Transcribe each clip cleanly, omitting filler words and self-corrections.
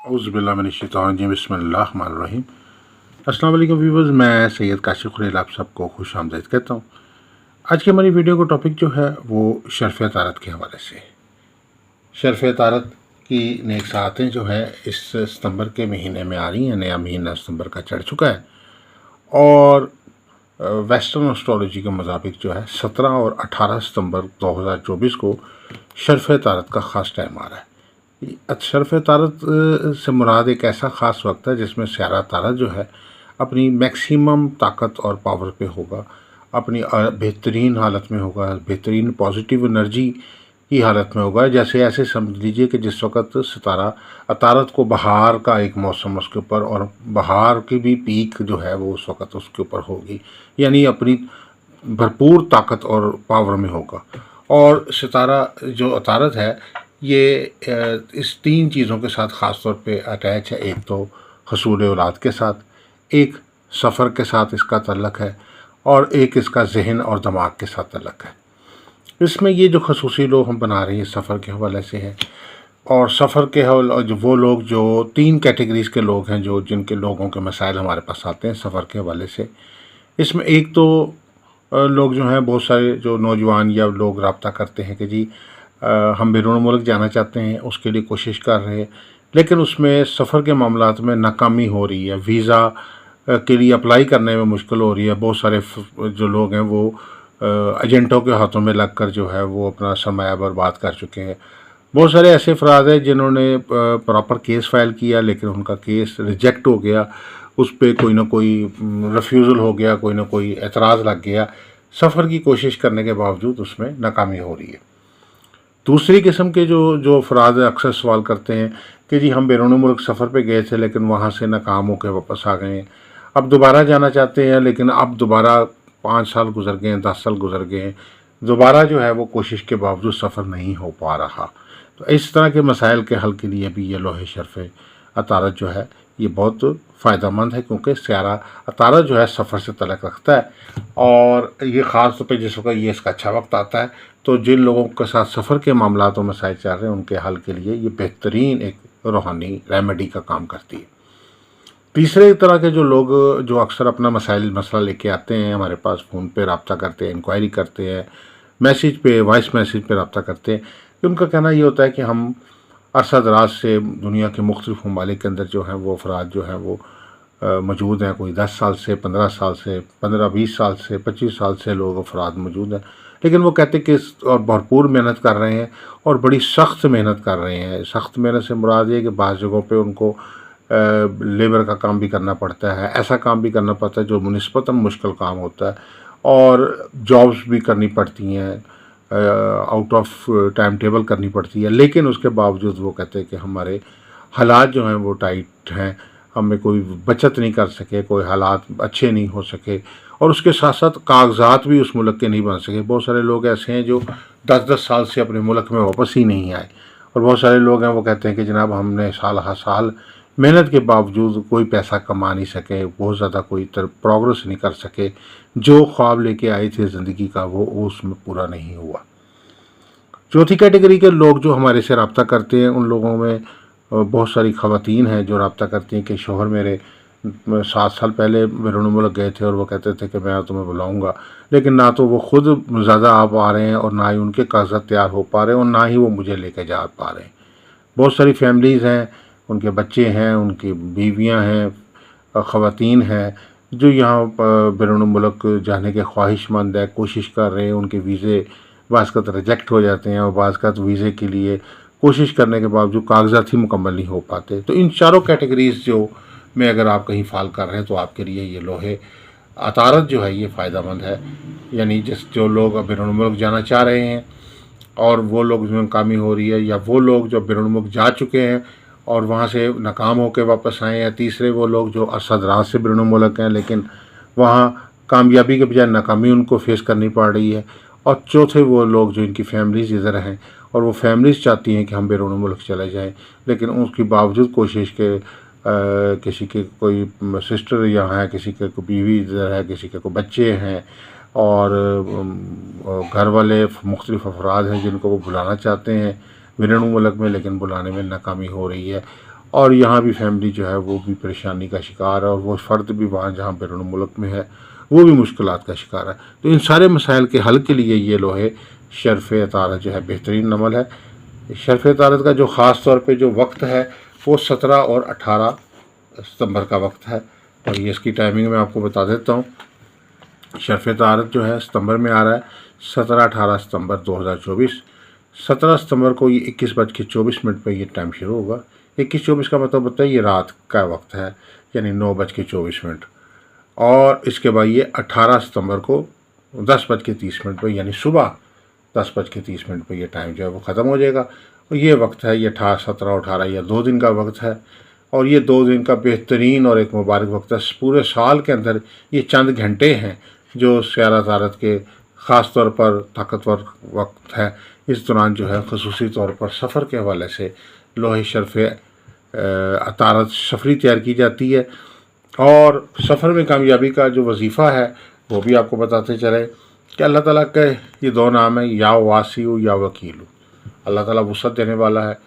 औज़ुबिल्लाहिमिनश्शैतानिर्रजीम बिस्मिल्लाहिर्रहमानिर्रहीम। अस्सलाम वालेकुम व्यूवर्स, मैं सैयद काशिफ़ खुरैल आप सबको खुश आमदीद कहता हूँ। आज की हमारी वीडियो का टॉपिक जो है वो शर्फ़ तारत के हवाले से। शर्फ़ तारत की नेक साअतें जो है इस सितंबर के महीने में आ रही हैं। नया महीना सितंबर का चढ़ चुका है और वेस्टर्न एस्ट्रोलॉजी के मुताबिक जो है 17 और 18 सितंबर 2024 को शर्फ़ तारत का ख़ास टाइम आ रहा है। शर्फ़ तारत से मुराद एक ऐसा ख़ास वक्त है जिसमें स्यारा तारा जो है अपनी मैक्सिमम ताकत और पावर पे होगा, अपनी बेहतरीन हालत में होगा, बेहतरीन पॉजिटिव एनर्जी की हालत में होगा। जैसे ऐसे समझ लीजिए कि जिस वक्त सितारा अतारत को बहार का एक मौसम उसके ऊपर, और बहार की भी पीक जो है वो उस वक्त उसके ऊपर होगी, यानी अपनी भरपूर ताकत और पावर में होगा। और सितारा जो अतारत है ये इस तीन चीज़ों के साथ ख़ास तौर पे अटैच है। एक तो हसूल औलाद के साथ, एक सफ़र के साथ इसका तल्लक़ है, और एक इसका जहन और दिमाग के साथ तल्लक़ है। इसमें ये जो खसूसी लोग हम बना रहे हैं सफ़र के हवाले से है, और सफ़र के जो वो लोग जो तीन कैटेगरीज़ के लोग हैं जो जिनके लोगों के मसाइल हमारे पास आते हैं सफ़र के हवाले से। इसमें एक तो लोग जो हैं, बहुत सारे जो नौजवान या लोग रब्ता करते हैं कि जी हम बैरून मुल्क जाना चाहते हैं, उसके लिए कोशिश कर रहे हैं, लेकिन उसमें सफ़र के मामलात में नाकामी हो रही है, वीज़ा के लिए अप्लाई करने में मुश्किल हो रही है। बहुत सारे जो लोग हैं वो एजेंटों के हाथों में लगकर जो है वो अपना सरमाया बर्बाद कर चुके हैं। बहुत सारे ऐसे अफराद हैं जिन्होंने प्रॉपर केस फाइल किया लेकिन उनका केस रिजेक्ट हो गया, उस पर कोई ना कोई रिफ्यूज़ल हो गया, कोई ना कोई एतराज़ लग गया। सफ़र की कोशिश करने के बावजूद उसमें नाकामी हो रही है। दूसरी किस्म के जो अफराद अक्सर सवाल करते हैं कि जी हम बैरून मुल्क सफ़र पे गए थे लेकिन वहाँ से नाकाम होकर वापस आ गए हैं, अब दोबारा जाना चाहते हैं लेकिन अब दोबारा 5 साल गुजर गए हैं, 10 साल गुजर गए हैं, दोबारा जो है वो कोशिश के बावजूद सफ़र नहीं हो पा रहा। तो इस तरह के मसाइल के हल के लिए भी ये लोहे शर्फ़ अतारत जो है ये बहुत फ़ायदेमंद है, क्योंकि स्यारा अतारत जो है सफ़र से तल्लक़ रखता है, और ये ख़ास तौर पे जिस वक्त ये इसका अच्छा वक्त आता है तो जिन लोगों के साथ सफ़र के मामलात और मसाइल चल रहे हैं उनके हल के लिए ये बेहतरीन एक रूहानी रेमेडी का काम करती है। तीसरे तरह के जो लोग जो अक्सर अपना मसला लेके आते हैं हमारे पास, फ़ोन पे रब्ता करते हैं, इंक्वायरी करते हैं, मैसेज पे, वॉइस मैसेज पे रब्ता करते हैं, कि उनका कहना ये होता है कि हम अरसा दराज से दुनिया के मुख्तलिफ ममालिक के अंदर जो हैं वो अफराद जो हैं वो मौजूद हैं। कोई 10 साल से, 15 साल से, 15-20 साल से, 25 साल से लोग अफराद मौजूद हैं, लेकिन वो कहते कि और भरपूर मेहनत कर रहे हैं और बड़ी सख्त मेहनत कर रहे हैं। सख्त मेहनत से मुराद ये कि बाज़ जगहों पे उनको लेबर का काम भी करना पड़ता है, ऐसा काम भी करना पड़ता है जो निस्बतन मुश्किल काम होता है, और जॉब्स भी करनी पड़ती हैं, आउट ऑफ टाइम टेबल करनी पड़ती है, लेकिन उसके बावजूद वो कहते हैं कि हमारे हालात जो हैं वो टाइट हैं, हमें कोई बचत नहीं कर सके, कोई हालात अच्छे नहीं हो सके, और उसके साथ साथ कागजात भी उस मुल्क के नहीं बन सके। बहुत सारे लोग ऐसे हैं जो 10-10 साल से अपने मुल्क में वापस ही नहीं आए, और बहुत सारे लोग हैं वो कहते हैं कि जनाब हमने साल हर साल मेहनत के बावजूद कोई पैसा कमा नहीं सके, बहुत ज़्यादा कोई प्रोग्रेस नहीं कर सके, जो ख्वाब लेके आए थे ज़िंदगी का वो उसमें पूरा नहीं हुआ। चौथी कैटेगरी के लोग जो हमारे से रब्ता करते हैं, उन लोगों में बहुत सारी ख़वातीन हैं जो रब्ता करती हैं कि शौहर मेरे 7 साल पहले बैरून मुल्क गए थे और वो कहते थे कि मैं तुम्हें बुलाऊंगा, लेकिन ना तो वो ख़ुद ज़्यादा आ पा रहे हैं और ना ही उनके कागज़ात तैयार हो पा रहे हैं और ना ही वो मुझे लेके जा पा रहे हैं। बहुत सारी फैमिलीज़ हैं, उनके बच्चे हैं, उनकी बीवियां हैं, ख़वातीन हैं जो यहाँ बैरून मुल्क जाने के ख्वाहिशमंद है, कोशिश कर रहे हैं, उनके वीज़े बाज़ रिजेक्ट हो जाते हैं और बाज़ वीज़े के लिए कोशिश करने के बावजूद कागजात ही मुकम्मल नहीं हो पाते। तो इन चारों कैटेगरीज़ जो में अगर आप कहीं फ़ाल कर रहे हैं तो आपके लिए ये लोहे अतारत जो है ये फ़ायदेमंद है। यानी जो लोग बैरून मुल्क जाना चाह रहे हैं और वो लोग जो नाकामी हो रही है, या वो लोग जो बैरून मुल्क जा चुके हैं और वहाँ से नाकाम होकर वापस आए हैं, तीसरे वो लोग जो अरसा दराज से बैरून मुल्क हैं लेकिन वहाँ कामयाबी के बजाय नाकामी उनको फेस करनी पड़ रही है, और चौथे वो लोग जो इनकी फैमिलीज़ इधर हैं और वो फैमिलीज़ चाहती हैं कि हम बैरून मुल्क चले जाएं, लेकिन उसके बावजूद कोशिश के किसी के कोई सिस्टर यहाँ है, किसी के कोई बीवी इधर है, किसी के कोई बच्चे हैं, और घर वाले मुख्तलिफ अफराद हैं जिनको वो बुलाना चाहते हैं बैरून मुल्क में, लेकिन बुलाने में नाकामी हो रही है। और यहाँ भी फैमिली जो है वो भी परेशानी का शिकार है, और वो फ़र्द भी वहाँ जहाँ बैरून मुल्क में है वो भी मुश्किलात का शिकार है। तो इन सारे मसाइल के हल के लिए ये लोहे शर्फ़ अतारत जो है बेहतरीन अमल है। शर्फ़ अतारत का जो ख़ास तौर पे जो वक्त है वो 17 और 18 सितंबर का वक्त है, और ये इसकी टाइमिंग मैं आपको बता देता हूँ। शर्फ़ अतारत जो है सितंबर में आ रहा है 17-18 सितंबर 2024। 17 सितंबर को ये 21:24 पर ये टाइम शुरू होगा। 21:24 का मतलब होता है ये रात का वक्त है, यानी 9:24। और इसके बाद ये 18 सितंबर को 10:30 पर, यानी सुबह 10:30 पर यह टाइम जो है वो ख़त्म हो जाएगा। और ये वक्त है, ये 17 और 18 या 2 दिन का वक्त है, और ये 2 दिन का बेहतरीन और एक मुबारक वक्त है। पूरे साल के अंदर ये चंद घंटे हैं जो सयारा तारत के ख़ास तौर पर ताकतवर वक्त है। इस दौरान जो है ख़ुसूसी तौर पर सफ़र के हवाले से लोहे शर्फ़ अतारत सफरी तैयार की जाती है। और सफ़र में कामयाबी का जो वजीफ़ा है वो भी आपको बताते चले कि अल्लाह ताला के ये 2 नाम हैं, या वासिउ या वकीलु। अल्लाह ताला वुसअत देने वाला है।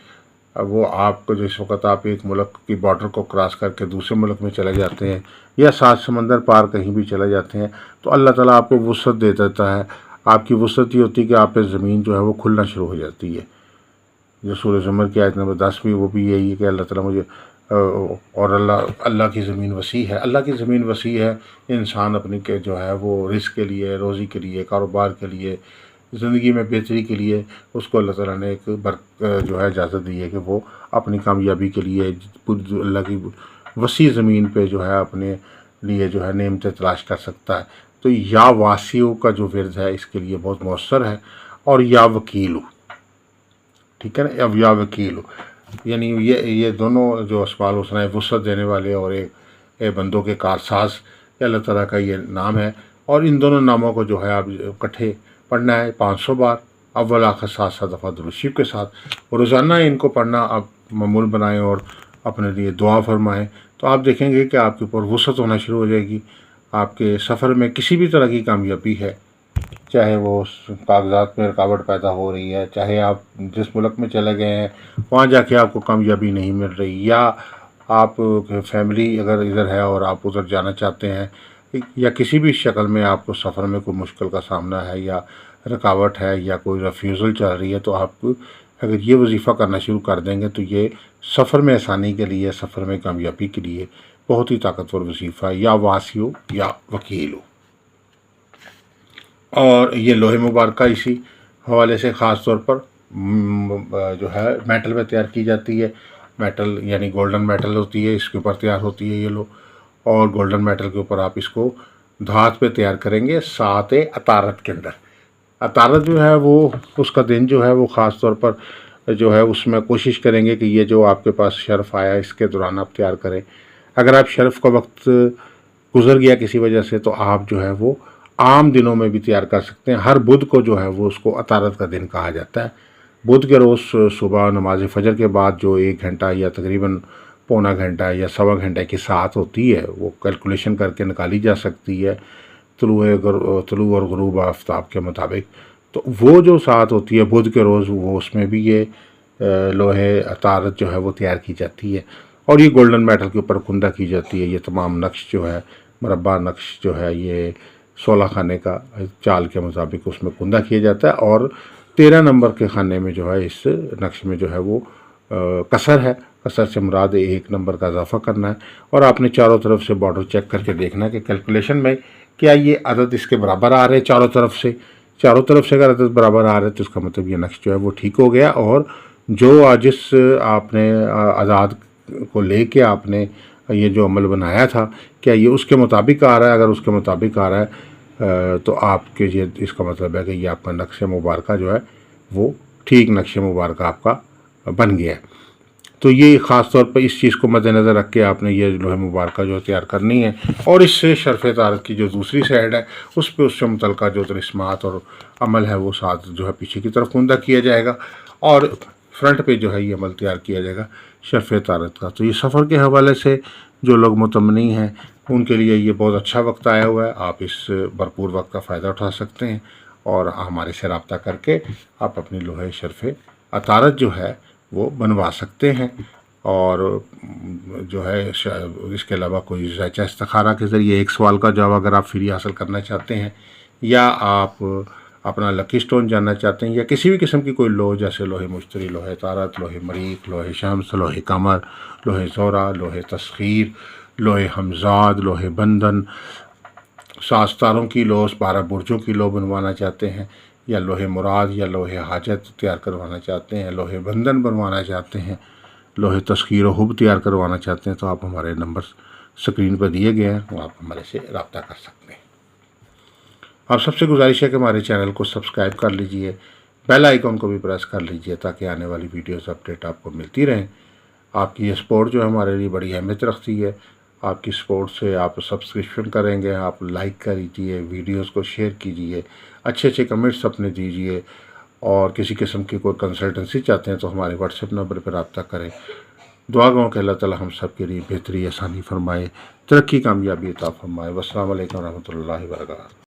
अब वो आपको जिस वक्त आप एक मुल्क की बॉर्डर को क्रॉस करके दूसरे मुल्क में चले जाते हैं या 7 समंदर पार कहीं भी चले जाते हैं, तो अल्लाह ताला आपको वुसअत दे देता है। आपकी वुसअत ये होती है कि आप पे ज़मीन जो है वो खुलना शुरू हो जाती है। जो सूरह ज़ुमर की आयत नंबर 10 भी वो भी यही है कि अल्लाह ताला मुझे और अल्लाह की ज़मीन वसी है। अल्लाह की ज़मीन वसी है। इंसान अपनी के जो है वो रिज़्क़ के लिए, रोज़ी के लिए, कारोबार के लिए, ज़िंदगी में बेहतरी के लिए उसको अल्लाह ताला ने एक जो है इजाज़त दी है कि वो अपनी कामयाबी के लिए पूरी अल्लाह की वसी ज़मीन पे जो है अपने लिए जो है नेमतें तलाश कर सकता है। तो या वासियों का जो विर्द है इसके लिए बहुत मौसर है। और या वकीलु, ठीक है ना, अब या वकीलु यानी ये दोनों जो अस्माउल हुस्ना है, वुसअत देने वाले और एक बंदों के कारसाज, अल्लाह ताला का ये नाम है। और इन दोनों नामों को जो है आप इकट्ठे पढ़ना है 500 बार, अव्वल आखिर 7-7 दफ़ा दुरूद शरीफ के साथ। और रोज़ाना इनको पढ़ना आप मामूल बनाएं और अपने लिए दुआ फरमाएं, तो आप देखेंगे कि आपके ऊपर वुसअत होना शुरू हो जाएगी। आपके सफ़र में किसी भी तरह की कामयाबी है, चाहे वो कागजात में रुकावट पैदा हो रही है, चाहे आप जिस मुल्क में चले गए हैं वहाँ जाके आपको कामयाबी नहीं मिल रही, या आप फैमिली अगर इधर है और आप उधर जाना चाहते हैं, या किसी भी शक्ल में आपको सफ़र में कोई मुश्किल का सामना है या रुकावट है या कोई रिफ्यूज़ल चल रही है, तो आप अगर ये वजीफ़ा करना शुरू कर देंगे तो ये सफ़र में आसानी के लिए, सफ़र में कामयाबी के लिए बहुत ही ताकतवर वजीफ़ा है। या वासियो या वकीलो। और ये लोहे मुबारक इसी हवाले से ख़ास तौर पर जो है मेटल में तैयार की जाती है। मेटल यानी गोल्डन मेटल होती है, इसके ऊपर तैयार होती है ये लो। और गोल्डन मेटल के ऊपर आप इसको धात पे तैयार करेंगे सात अतारत के अंदर। अतारत जो है वो उसका दिन जो है वो ख़ास तौर पर जो है उसमें कोशिश करेंगे कि ये जो आपके पास शर्फ़ आया इसके दौरान आप तैयार करें। अगर आप शर्फ़ का वक्त गुज़र गया किसी वजह से, तो आप जो है वो आम दिनों में भी तैयार कर सकते हैं। हर बुध को जो है वो उसको अतारत का दिन कहा जाता है। बुध के रोज़ सुबह नमाज फ़जर के बाद जो 1 घंटा या तकरीबन पौना घंटा या सवा घंटे की साथ होती है, वो कैलकुलेशन करके निकाली जा सकती है तुलू और गुरूब आफ्ताब के मुताबिक। तो वो जो साथ होती है बुध के रोज़, वो उसमें भी ये लोहे अतारत जो है वो तैयार की जाती है। और ये गोल्डन मेटल के ऊपर कुंदा की जाती है। ये तमाम नक्श जो है, मरबा नक्श जो है, ये 16 खाने का चाल के मुताबिक उसमें कुंदा किया जाता है। और 13 नंबर के खाने में जो है इस नक्श में जो है वो कसर है। कसर से मुराद 1 नंबर का इजाफा करना है। और आपने चारों तरफ से बॉर्डर चेक करके देखना है कि कैलकुलेशन में क्या ये अदद इसके बराबर आ रहे हैं। चारों तरफ से अगर अदद बराबर आ रहे हैं तो इसका मतलब ये नक्श जो है वो ठीक हो गया। और जो जिस आपने आज़ाद को लेके आपने ये जो अमल बनाया था, क्या ये उसके मुताबिक आ रहा है। अगर उसके मुताबिक आ रहा है तो आपके ये इसका मतलब है कि ये आपका नक्श मुबारक जो है वो ठीक नक्श मुबारक आपका बन गया है। तो ये ख़ास तौर पर इस चीज़ को मद्देनज़र रख के आपने ये लोहे मुबारक जो तैयार करनी है। और इससे शर्फ़ तारत की जो दूसरी साइड है उस पर उससे मुतल्लिक़ा जो रस्मात और अमल है वो साथ जो है पीछे की तरफ कुंदा किया जाएगा और फ्रंट पे जो है ये अमल तैयार किया जाएगा शर्फ़ तारत का। तो ये सफ़र के हवाले से जो लोग मुतमनी हैं उनके लिए ये बहुत अच्छा वक्त आया हुआ है। आप इस भरपूर वक्त का फ़ायदा उठा सकते हैं और हमारे से रब्ता करके आप अपनी लोहे शर्फ़ अतारत जो है वो बनवा सकते हैं। और जो है इसके अलावा कोई ज़ायचा इस्तिखारा के ज़रिए एक सवाल का जवाब अगर आप फ्री हासिल करना चाहते हैं, या आप अपना लकी स्टोन जानना चाहते हैं, या किसी भी किस्म की कोई लोह जैसे लोहे मुश्तरी, लोहे तारत, लोहे मरीख, लोहे शम्स, लोहे कमर, लोहे ज़ोरा, लोहे तस्खीर, लोहे हमजाद, लोहे बंधन, 7 सितारों की लोह, 12 बुर्जों की लोह बनवाना चाहते हैं, या लोहे मुराद या लोहे हाजत तैयार करवाना चाहते हैं, लोहे बंधन बनवाना चाहते हैं, लोहे तस्खीर और हुब तैयार करवाना चाहते हैं, तो आप हमारे नंबर स्क्रीन पर दिए गए हैं, आप हमारे से रब्ता कर सकते हैं। आप सबसे गुजारिश है कि हमारे चैनल को सब्सक्राइब कर लीजिए, बेल आइकॉन को भी प्रेस कर लीजिए ताकि आने वाली वीडियोस अपडेट आपको मिलती रहें। आपकी ये सपोर्ट जो है हमारे लिए बड़ी अहमियत रखती है। आपकी सपोर्ट से आप सब्सक्रिप्शन करेंगे, आप लाइक करिए, वीडियोस को शेयर कीजिए, अच्छे अच्छे कमेंट्स अपने दीजिए, और किसी किस्म की कोई कंसल्टेंसी चाहते हैं तो हमारे व्हाट्सएप नंबर पर रब्ता करें। दुआ गो कि अल्लाह ताला हम सब के लिए बेहतरी आसानी फरमाए, तरक्की कामयाबी अता फरमाए। वस्सलाम वालेकुम रहमतुल्लाहि व बरकातहू।